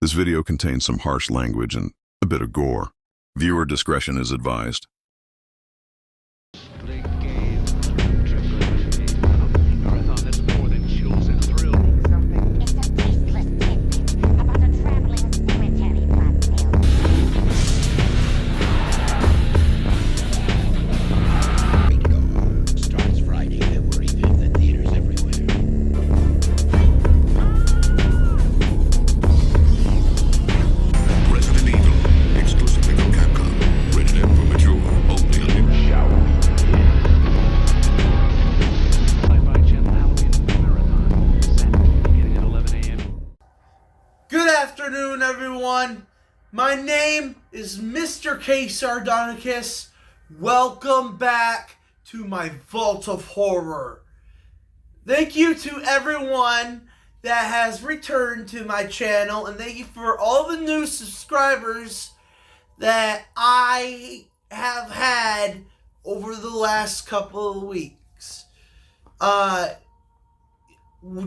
This video contains some harsh language and a bit of gore. Viewer discretion is advised. Good afternoon, everyone. My name is Mr. K. Sardonicus. Welcome back to my Vault of Horror. Thank you to everyone that has returned to my channel, and thank you for all the new subscribers that I have had over the last couple of weeks.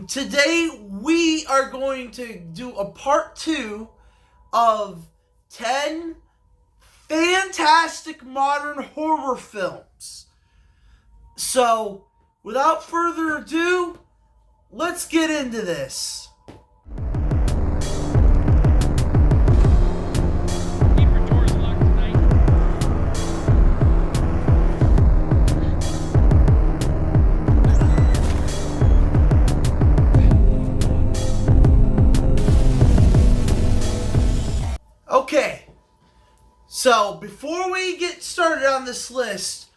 Today we are going to do a part 2 of 10 fantastic modern horror films. So, without further ado, let's get into this. Okay, so before we get started on this list,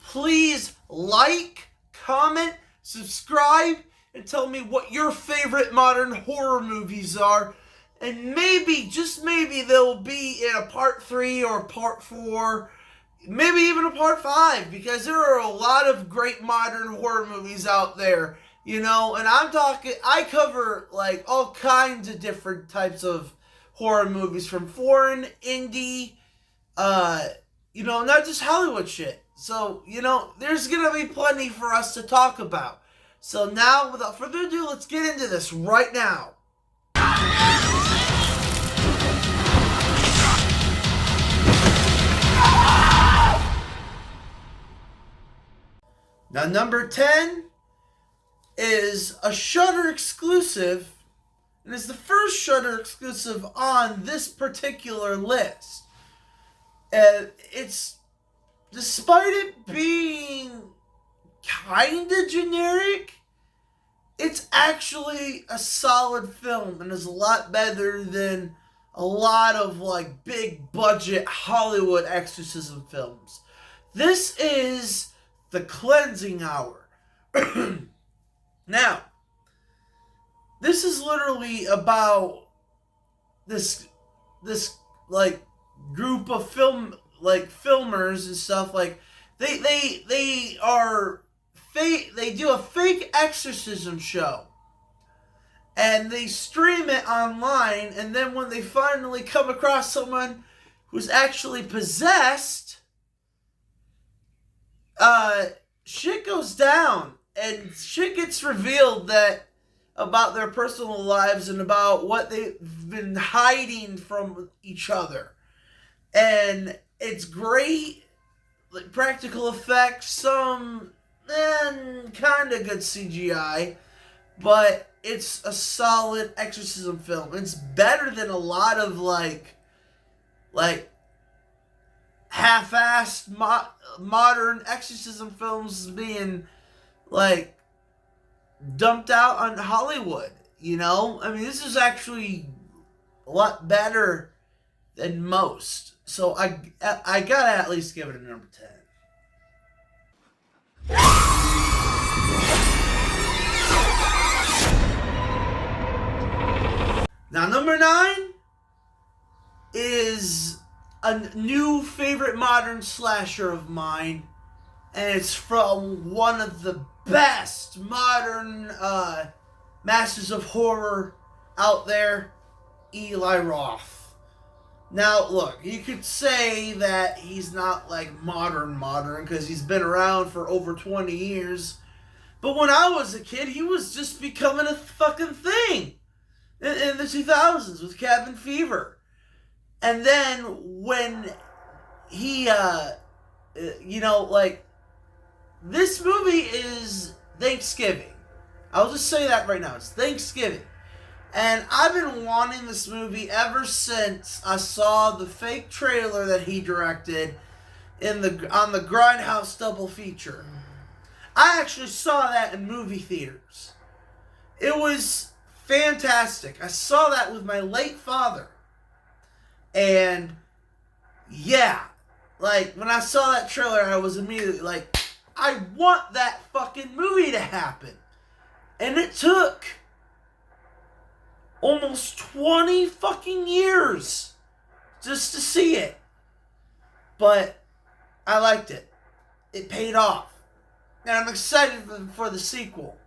please like, comment, subscribe, and tell me what your favorite modern horror movies are. And maybe, just maybe, they'll be in a part 3 or part 4, maybe even a part 5, because there are a lot of great modern horror movies out there, you know, and I cover like all kinds of different types of horror movies, from foreign, indie, not just Hollywood shit. So, there's gonna be plenty for us to talk about. So now, without further ado, let's get into this right now. Now, number 10 is a Shudder exclusive. And it's the first Shudder exclusive on this particular list. And it's, despite it being kinda generic, it's actually a solid film and is a lot better than a lot of like big budget Hollywood exorcism films. This is The Cleansing Hour. Now, this is literally about this like group of filmers and stuff. Like they do a fake exorcism show, and they stream it online. And then when they finally come across someone who's actually possessed, shit goes down, and shit gets revealed about their personal lives and about what they've been hiding from each other. And it's great, like practical effects, some kind of good CGI, but it's a solid exorcism film. It's better than a lot of like half-assed modern exorcism films being like dumped out on Hollywood, I mean, this is actually a lot better than most. So I gotta at least give it a number 10. Now, number 9 is a new favorite modern slasher of mine, and it's from one of the best modern masters of horror out there, Eli Roth. Now, look, you could say that he's not like modern because he's been around for over 20 years. But when I was a kid, he was just becoming a fucking thing. in the 2000s with Cabin Fever. And then when he, this movie is Thanksgiving. I'll just say that right now. It's Thanksgiving. And I've been wanting this movie ever since I saw the fake trailer that he directed on the Grindhouse double feature. I actually saw that in movie theaters. It was fantastic. I saw that with my late father. And yeah, like when I saw that trailer, I was immediately like, I want that fucking movie to happen. And it took almost 20 fucking years just to see it. But I liked it. It paid off. And I'm excited for the sequel.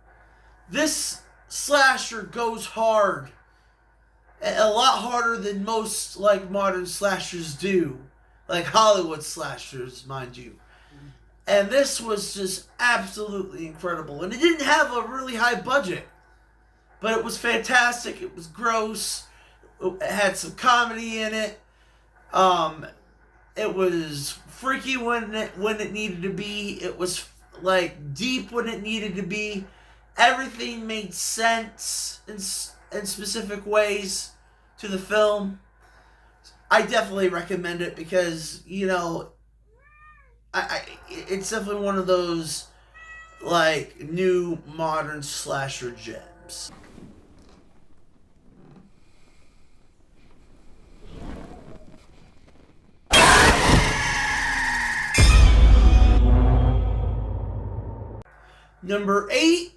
This slasher goes hard. A lot harder than most modern slashers do. Like Hollywood slashers, mind you. And this was just absolutely incredible. And it didn't have a really high budget. But it was fantastic. It was gross. It had some comedy in it. It was freaky when it needed to be. It was deep when it needed to be. Everything made sense in specific ways to the film. I definitely recommend it because, it's definitely one of those new modern slasher gems. Number 8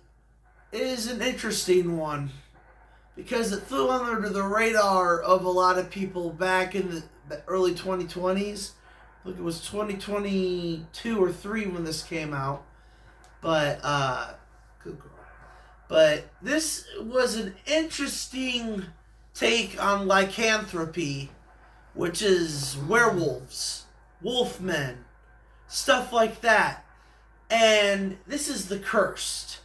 is an interesting one because it flew under the radar of a lot of people back in the early 2020s. I think it was 2022 or 3 when this came out. But, good girl. But this was an interesting take on lycanthropy, which is werewolves, wolfmen, stuff like that. And this is The Cursed.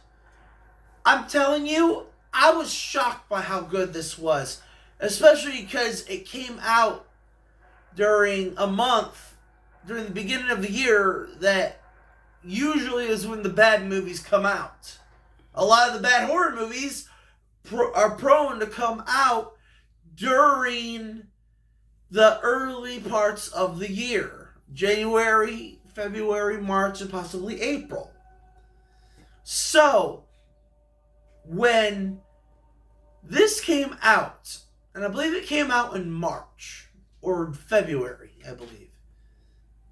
I'm telling you, I was shocked by how good this was. Especially because it came out during the beginning of the year that usually is when the bad movies come out. A lot of the bad horror movies are prone to come out during the early parts of the year. January, February, March, and possibly April. So, when this came out, and I believe it came out in March or February, I believe.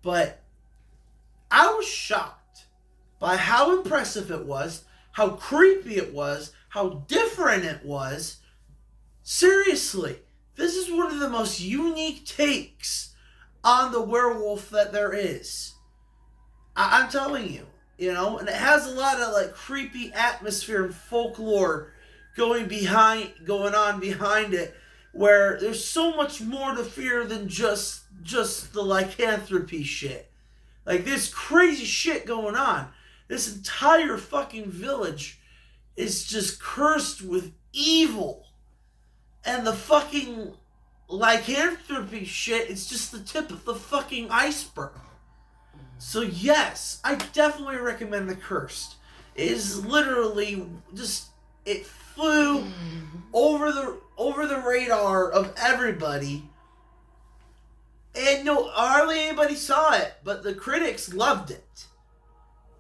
But I was shocked by how impressive it was, how creepy it was, how different it was. Seriously, this is one of the most unique takes on the werewolf that there is. I'm telling you, and it has a lot of creepy atmosphere and folklore going on behind it, where there's so much more to fear than just the lycanthropy shit. There's crazy shit going on. This entire fucking village is just cursed with evil. And the fucking lycanthropy shit is just the tip of the fucking iceberg. So yes, I definitely recommend The Cursed. It is literally just, it flew over the radar of everybody. And hardly anybody saw it, but the critics loved it.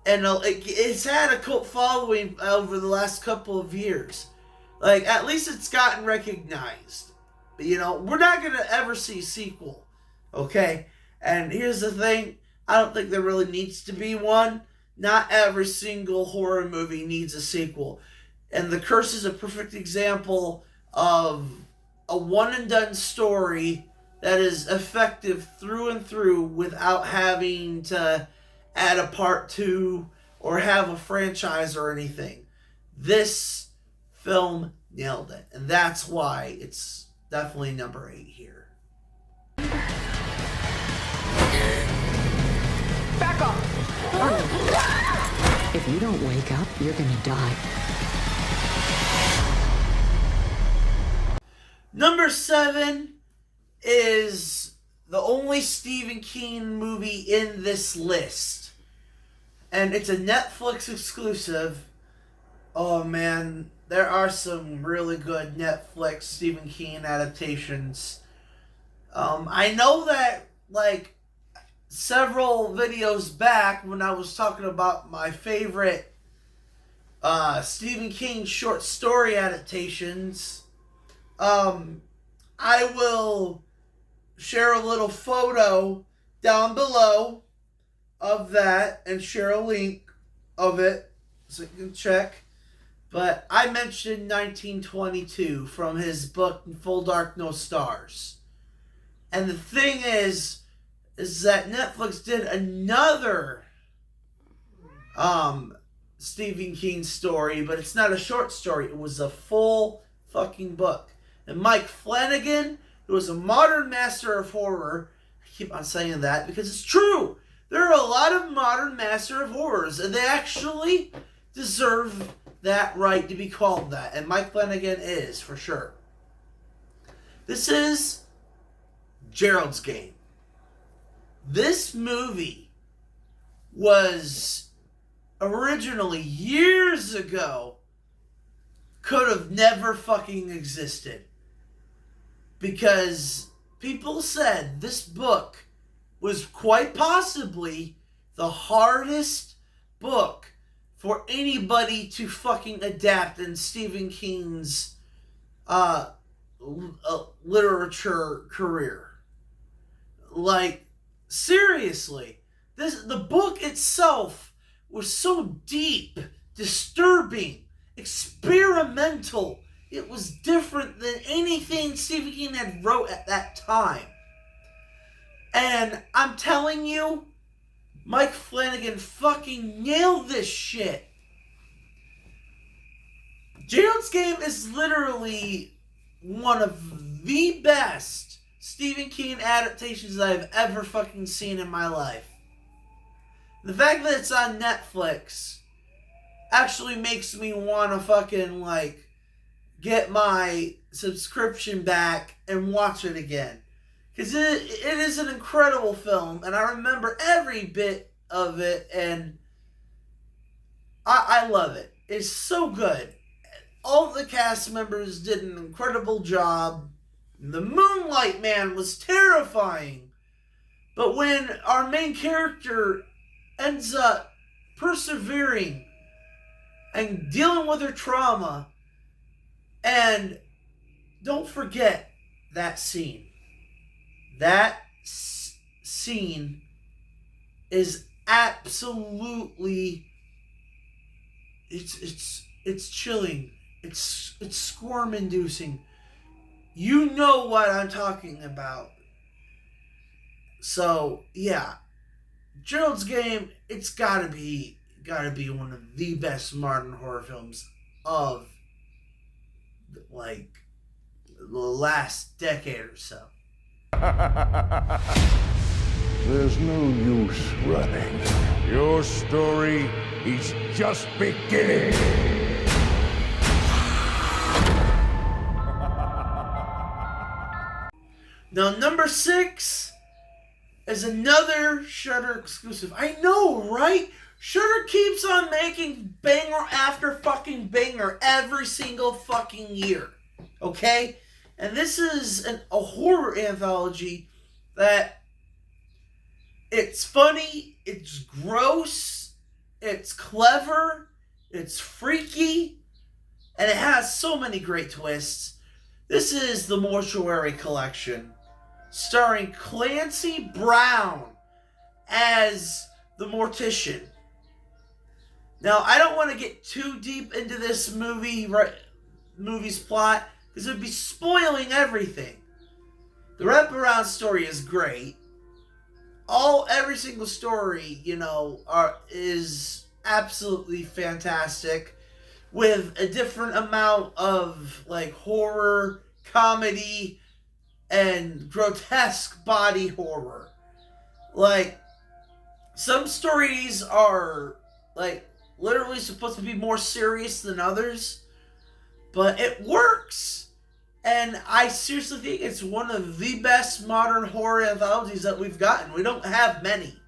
And it's had a cult following over the last couple of years. At least it's gotten recognized. But, we're not going to ever see a sequel. Okay? And here's the thing. I don't think there really needs to be one. Not every single horror movie needs a sequel. And The Curse is a perfect example of a one-and-done story that is effective through and through without having to add a part 2 or have a franchise or anything. This film nailed it. And that's why it's definitely number 8 here. Back off! If you don't wake up, you're gonna die. Number 7 is the only Stephen King movie in this list. And it's a Netflix exclusive. Oh man, there are some really good Netflix Stephen King adaptations. I know that, like, several videos back when I was talking about my favorite Stephen King short story adaptations, I will share a little photo down below of that and share a link of it so you can check. But I mentioned 1922 from his book Full Dark No Stars. And the thing is that Netflix did another Stephen King story, but it's not a short story. It was a full fucking book. And Mike Flanagan, who was a modern master of horror, I keep on saying that because it's true. There are a lot of modern master of horrors, and they actually deserve that right to be called that. And Mike Flanagan is, for sure. This is Gerald's Game. This movie was originally, years ago, could have never fucking existed. Because people said this book was quite possibly the hardest book for anybody to fucking adapt in Stephen King's literature career. Like, seriously, the book itself was so deep, disturbing, experimental. It was different than anything Stephen King had wrote at that time. And I'm telling you, Mike Flanagan fucking nailed this shit. Gerald's Game is literally one of the best Stephen King adaptations I've ever fucking seen in my life. The fact that it's on Netflix actually makes me want to fucking, like, get my subscription back and watch it again. Because it is an incredible film, and I remember every bit of it, and I love it. It's so good. All the cast members did an incredible job. The Moonlight Man was terrifying. But when our main character ends up persevering and dealing with her trauma, and don't forget that scene. That scene is absolutely, it's chilling. It's squirm inducing. You know what I'm talking about. So yeah, Gerald's Game, it's gotta be one of the best modern horror films of, like, the last decade or so. There's no use running. Your story is just beginning. Now, number 6 is another Shudder exclusive. I know, right? Shudder keeps on making banger after fucking banger every single fucking year. Okay? And this is a horror anthology that it's funny, it's gross, it's clever, it's freaky, and it has so many great twists. This is The Mortuary Collection, starring Clancy Brown as the Mortician. Now, I don't want to get too deep into this movie's plot, because it would be spoiling everything. The wraparound story is great. Every single story, is absolutely fantastic, with a different amount of, like, horror, comedy, and grotesque body horror. Like, some stories are, like, literally supposed to be more serious than others, but it works. And I seriously think it's one of the best modern horror anthologies that we've gotten. We don't have many.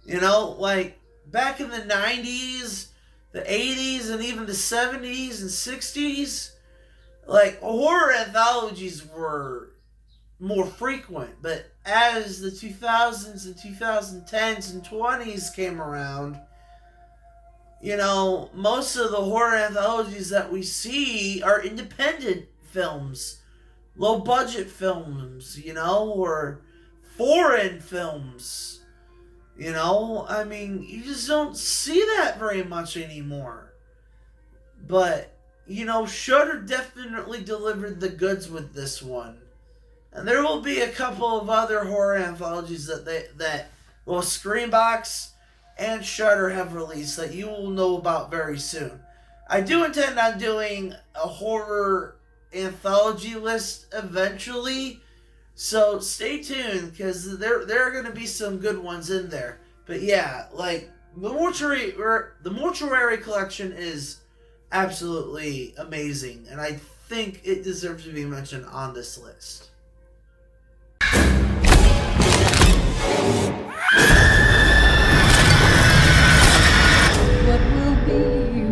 You know, like back in the 90s, the 80s, and even the 70s and 60s, like horror anthologies were more frequent. But as the 2000s and 2010s and 20s came around, you know, most of the horror anthologies that we see are independent films, low budget films, you know, or foreign films. You know, I mean, you just don't see that very much anymore. But, you know, Shudder definitely delivered the goods with this one. And there will be a couple of other horror anthologies that Screambox and Shudder have released that you will know about very soon. I do intend on doing a horror anthology list eventually, so stay tuned because there are going to be some good ones in there. But yeah, like the Mortuary Collection is absolutely amazing, and I think it deserves to be mentioned on this list. What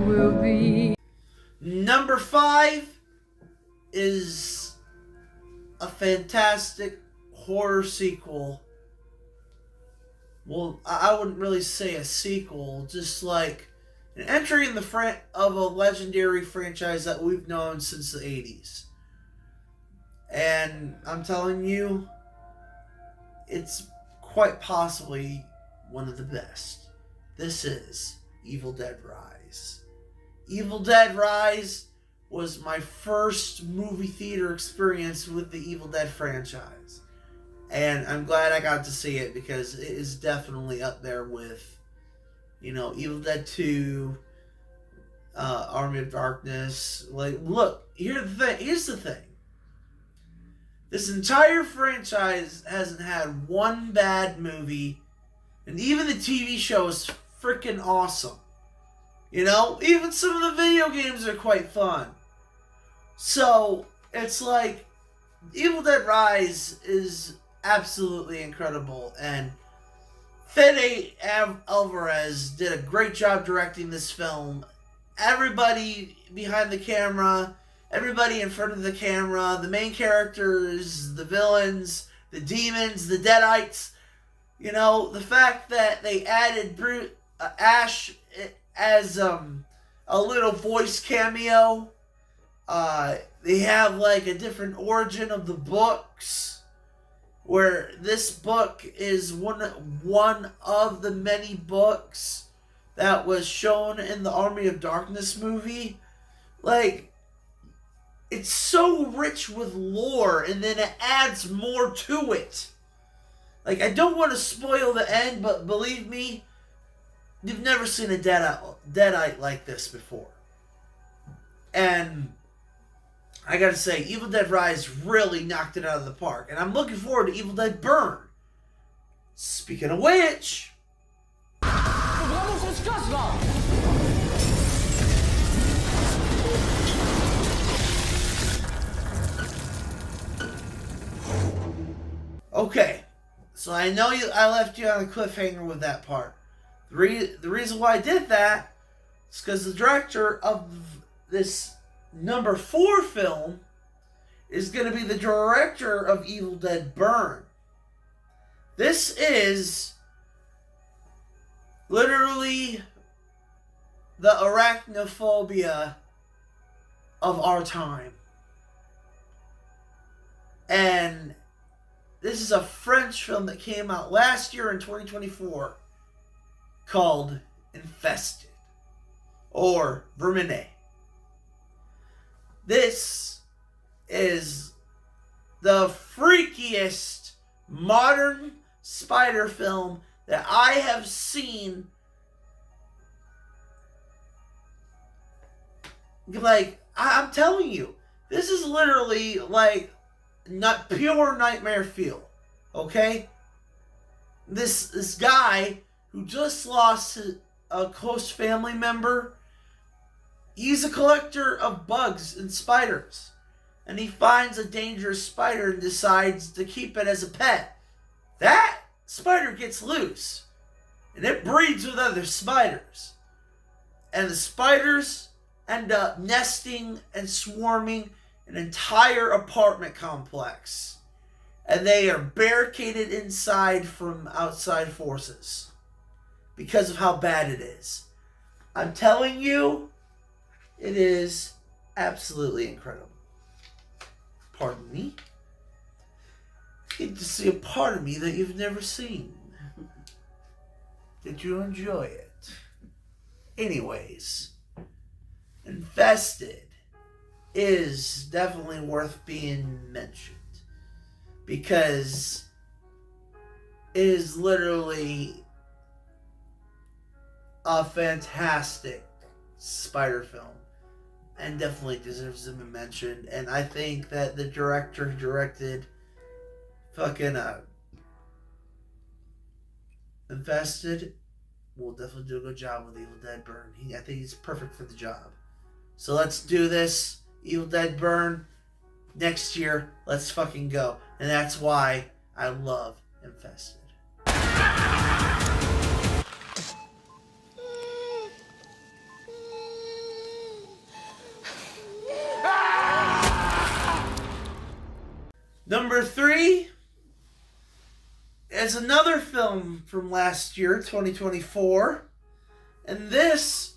will be. Number 5 is a fantastic horror sequel. Well, I wouldn't really say a sequel, just like an entry in the of a legendary franchise that we've known since the 80s. And I'm telling you, it's quite possibly one of the best. This is Evil Dead Rise. Evil Dead Rise was my first movie theater experience with the Evil Dead franchise. And I'm glad I got to see it because it is definitely up there with, you know, Evil Dead 2, Army of Darkness. Like, look, here's the thing. This entire franchise hasn't had one bad movie, and even the TV show is freaking awesome. You know, even some of the video games are quite fun. So, it's like, Evil Dead Rise is absolutely incredible, and Fede Alvarez did a great job directing this film. Everybody behind the camera, everybody in front of the camera, the main characters, the villains, the demons, the Deadites. You know, the fact that they added Ash as a little voice cameo. They have like a different origin of the books, where this book is one of the many books that was shown in the Army of Darkness movie. Like, it's so rich with lore, and then it adds more to it. Like, I don't want to spoil the end, but believe me, you've never seen a Deadite like this before. And I gotta say, Evil Dead Rise really knocked it out of the park. And I'm looking forward to Evil Dead Burn. Speaking of which... Okay, so I know I left you on a cliffhanger with that part. The reason why I did that is because the director of this number 4 film is going to be the director of Evil Dead Burn. This is literally the arachnophobia of our time. And this is a French film that came out last year in 2024 called Infested, or Vermine. This is the freakiest modern spider film that I have seen. Like, I'm telling you, this is literally like not pure nightmare fuel. Okay? This guy who just lost a close family member, he's a collector of bugs and spiders. and he finds a dangerous spider and decides to keep it as a pet. That spider gets loose, and it breeds with other spiders. And the spiders end up nesting and swarming an entire apartment complex. And they are barricaded inside from outside forces because of how bad it is. I'm telling you, it is absolutely incredible. Pardon me? You get to see a part of me that you've never seen. Did you enjoy it? Anyways, Infested is definitely worth being mentioned because it is literally a fantastic spider film and definitely deserves to be mentioned. And I think that the director who directed fucking Infested will definitely do a good job with Evil Dead Burn. I think he's perfect for the job. So let's do this. Evil Dead Burn. Next year, let's fucking go. And that's why I love Infested. Number 3 is another film from last year, 2024. And this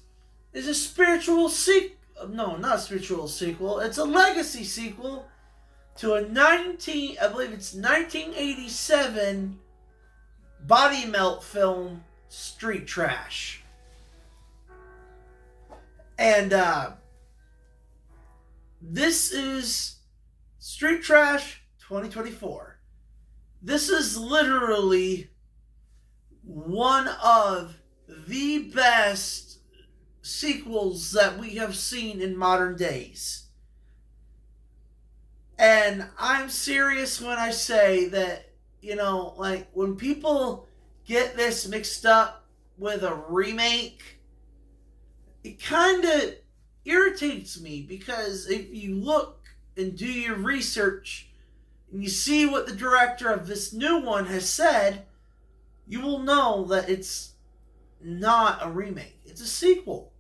is a spiritual sequel. No, not a spiritual sequel. It's a legacy sequel to a 1987 body melt film, Street Trash. And this is Street Trash 2024. This is literally one of the best sequels that we have seen in modern days. And I'm serious when I say that, you know, like when people get this mixed up with a remake, it kind of irritates me because if you look and do your research and you see what the director of this new one has said, you will know that it's not a remake. It's a sequel.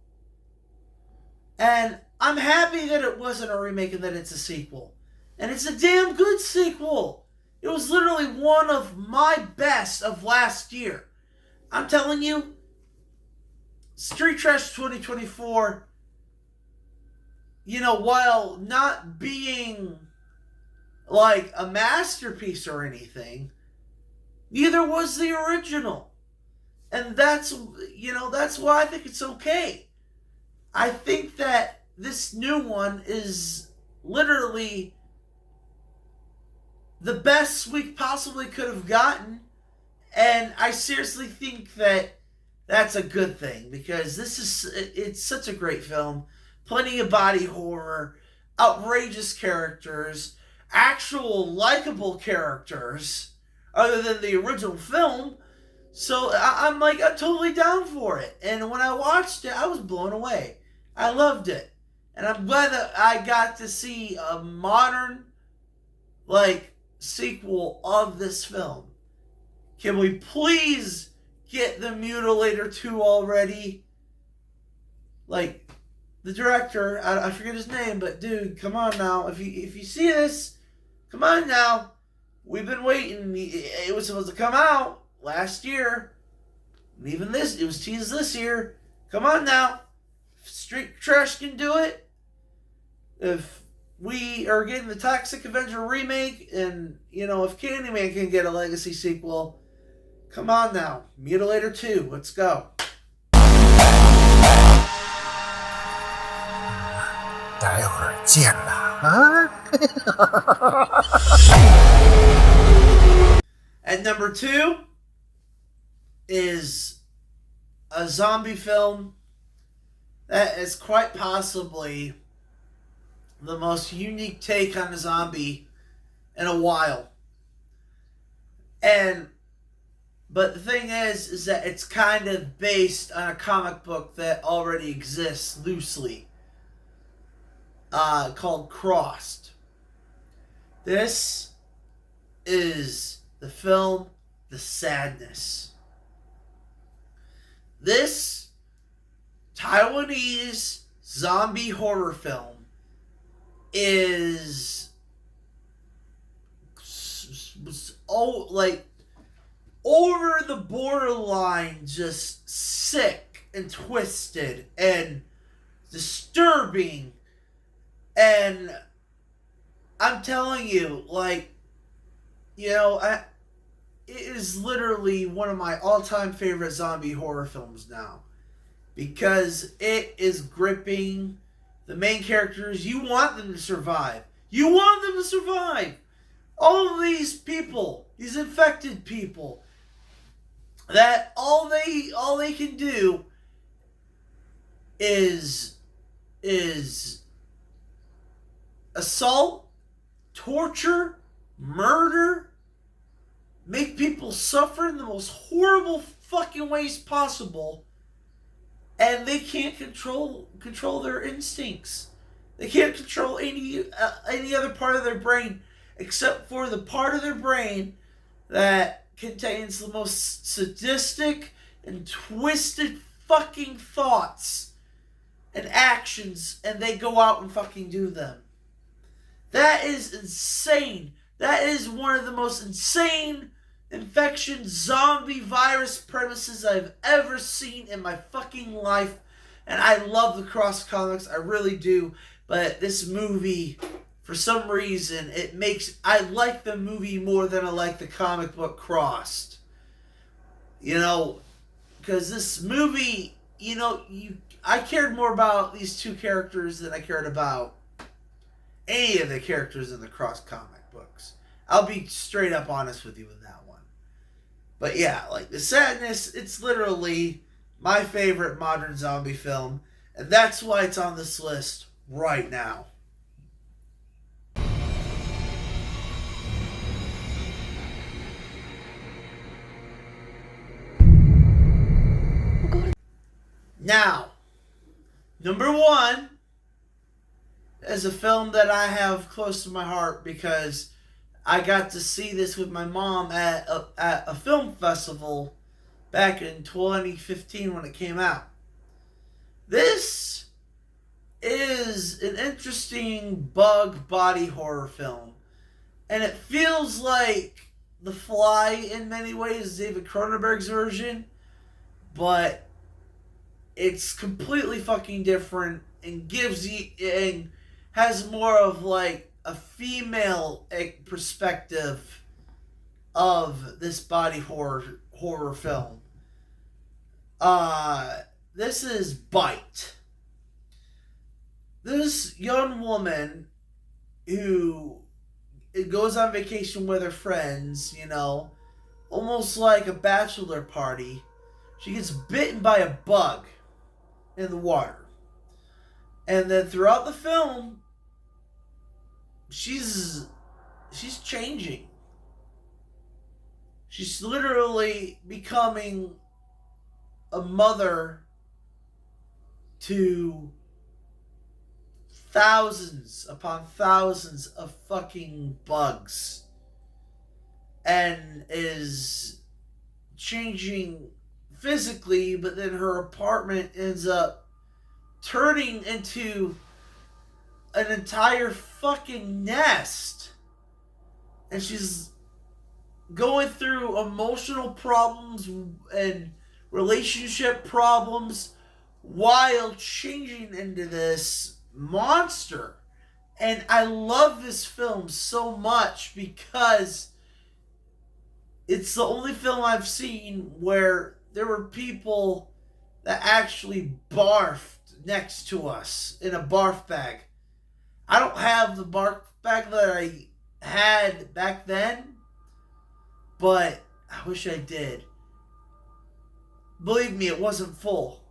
And I'm happy that it wasn't a remake and that it's a sequel. And it's a damn good sequel. It was literally one of my best of last year. I'm telling you, Street Trash 2024, you know, while not being like a masterpiece or anything, neither was the original. And that's, you know, that's why I think it's okay. I think that this new one is literally the best we possibly could have gotten. And I seriously think that that's a good thing because it's such a great film. Plenty of body horror, outrageous characters, actual likable characters other than the original film. So I'm totally down for it. And when I watched it, I was blown away. I loved it. And I'm glad that I got to see a modern, sequel of this film. Can we please get the Mutilator 2 already? The director, I forget his name, but dude, come on now. If you see this, come on now. We've been waiting. It was supposed to come out last year. And even this, it was teased this year. Come on now. If Street Trash can do it. If we are getting the Toxic Avenger remake, and, if Candyman can get a legacy sequel, come on now. Mutilator 2, let's go. At number 2 is a zombie film that is quite possibly the most unique take on a zombie in a while. But the thing is that it's kind of based on a comic book that already exists loosely, called Crossed. This is the film The Sadness. This Taiwanese zombie horror film is over the borderline just sick and twisted and disturbing. And I'm telling you, it is literally one of my all-time favorite zombie horror films now, because it is gripping. The main characters, you want them to survive. You want them to survive. All of these people, these infected people, that all they can do is assault, torture, murder, make people suffer in the most horrible fucking ways possible, and they can't control their instincts. They can't control any other part of their brain except for the part of their brain that contains the most sadistic and twisted fucking thoughts and actions, and they go out and fucking do them. That is insane. That is one of the most insane infection zombie virus premises I've ever seen in my fucking life. And I love the Crossed comics, I really do. But this movie, for some reason, I like the movie more than I like the comic book Crossed. Because this movie, I cared more about these two characters than I cared about any of the characters in the Crossed comic books. I'll be straight up honest with you with that one. But yeah, The Sadness, it's literally my favorite modern zombie film, and that's why it's on this list right now. Now, number one is a film that I have close to my heart because I got to see this with my mom at a film festival back in 2015 when it came out. This is an interesting bug body horror film, and it feels like The Fly in many ways, David Cronenberg's version, but it's completely fucking different and has more of a female perspective of this body horror film. This is Bite. This young woman who goes on vacation with her friends, almost like a bachelor party. She gets bitten by a bug in the water. And then throughout the film, she's changing. She's literally becoming a mother to thousands upon thousands of fucking bugs, and is changing physically, but then her apartment ends up turning into an entire fucking nest, and she's going through emotional problems and relationship problems while changing into this monster. And I love this film so much because it's the only film I've seen where there were people that actually barfed next to us in a barf bag. I don't have the barf bag that I had back then, but I wish I did. Believe me, it wasn't full.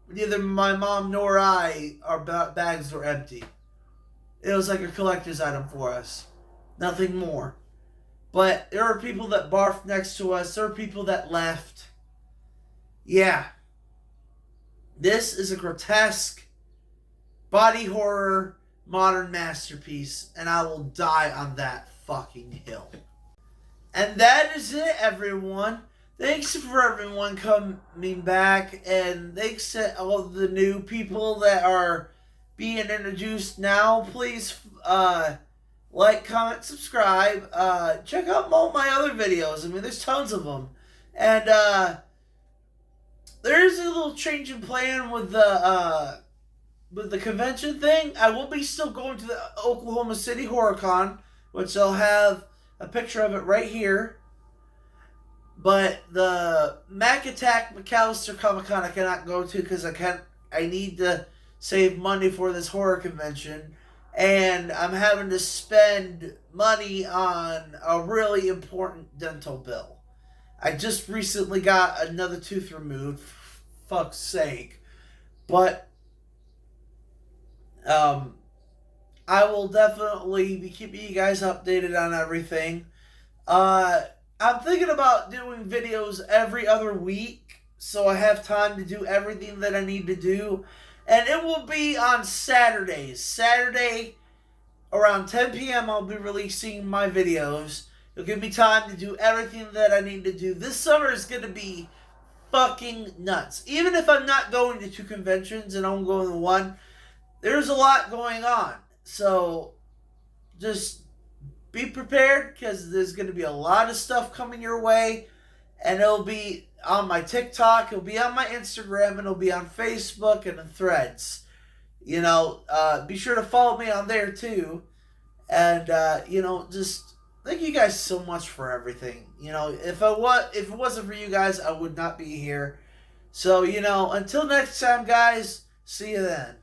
Neither my mom nor our bags were empty. It was like a collector's item for us. Nothing more. But there were people that barfed next to us. There were people that left. Yeah. This is a grotesque body horror modern masterpiece, and I will die on that fucking hill. And that is it, everyone. Thanks for everyone coming back, and thanks to all the new people that are being introduced now. Please like, comment, subscribe. Check out all my other videos. I mean, there's tons of them. And there is a little change in plan with the convention thing. I will be still going to the Oklahoma City HorrorCon, which I'll have a picture of it right here. But the Mac Attack McAllister Comic Con I cannot go to because I need to save money for this horror convention, and I'm having to spend money on a really important dental bill. I just recently got another tooth removed, for fuck's sake. But I will definitely be keeping you guys updated on everything. I'm thinking about doing videos every other week, so I have time to do everything that I need to do. And it will be on Saturdays. Saturday, around 10 p.m., I'll be releasing my videos. It'll give me time to do everything that I need to do. This summer is going to be fucking nuts. Even if I'm not going to 2 conventions and I'm going to 1, there's a lot going on. So, just be prepared, because there's going to be a lot of stuff coming your way, and it'll be on my TikTok, it'll be on my Instagram, and it'll be on Facebook and Threads. You know, be sure to follow me on there too, and you know, just thank you guys so much for everything. You know, if it wasn't for you guys, I would not be here. So, you know, until next time, guys, see you then.